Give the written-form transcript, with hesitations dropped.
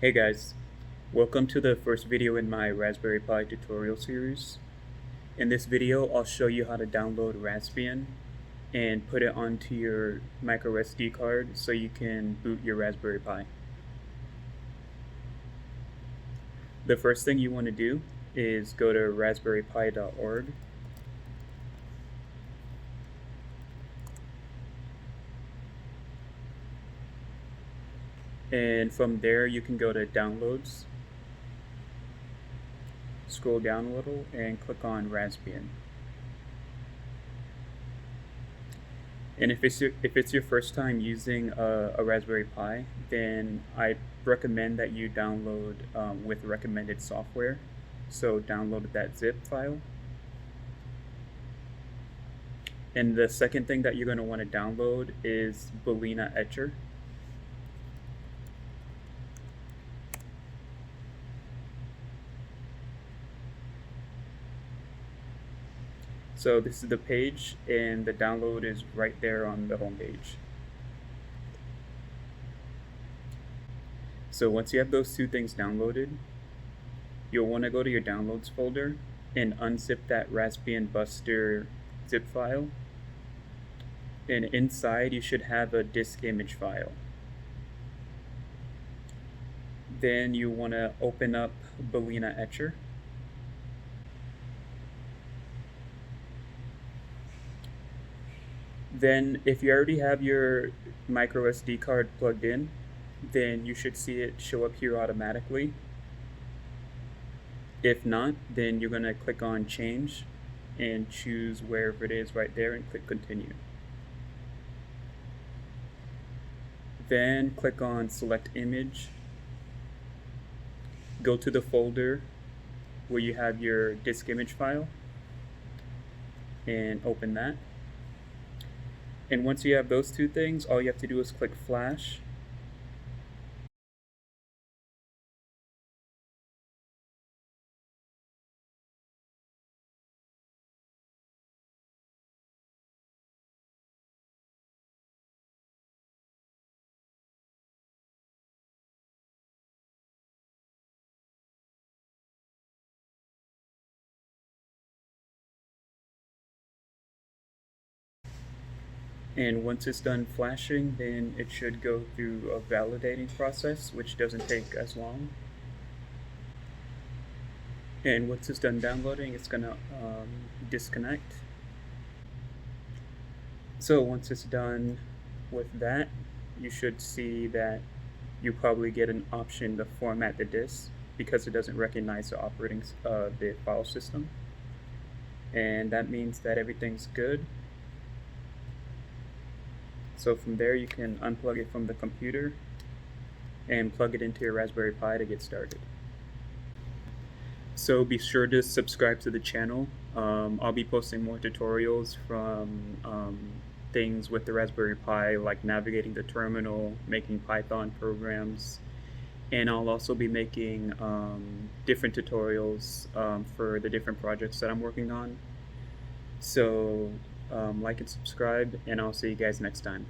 Hey guys, welcome to the first video in my Raspberry Pi tutorial series. In this video, I'll show you how to download Raspbian and put it onto your micro SD card so you can boot your Raspberry Pi. The first thing you want to do is go to raspberrypi.org. And from there, you can go to Downloads, scroll down a little, and click on Raspbian. And if it's your first time using a Raspberry Pi, then I recommend that you download with recommended software. So download that zip file. And the second thing that you're going to want to download is Balena Etcher. So this is the page, and the download is right there on the home page. So once you have those two things downloaded, you'll want to go to your downloads folder and unzip that Raspbian Buster zip file. And inside you should have a disk image file. Then you want to open up Balena Etcher. Then if you already have your micro SD card plugged in, then you should see it show up here automatically. If not, then you're going to click on change and choose wherever it is right there and click continue. Then click on select image, go to the folder where you have your disk image file and open that. And once you have those two things, all you have to do is click flash. And once it's done flashing, then it should go through a validating process, which doesn't take as long. And once it's done downloading, it's gonna disconnect. So once it's done with that, you should see that you probably get an option to format the disk because it doesn't recognize the file system. And that means that everything's good. So from there you can unplug it from the computer and plug it into your Raspberry Pi to get started. So be sure to subscribe to the channel. I'll be posting more tutorials from things with the Raspberry Pi, like navigating the terminal, making Python programs, and I'll also be making different tutorials for the different projects that I'm working on. So like and subscribe, and I'll see you guys next time.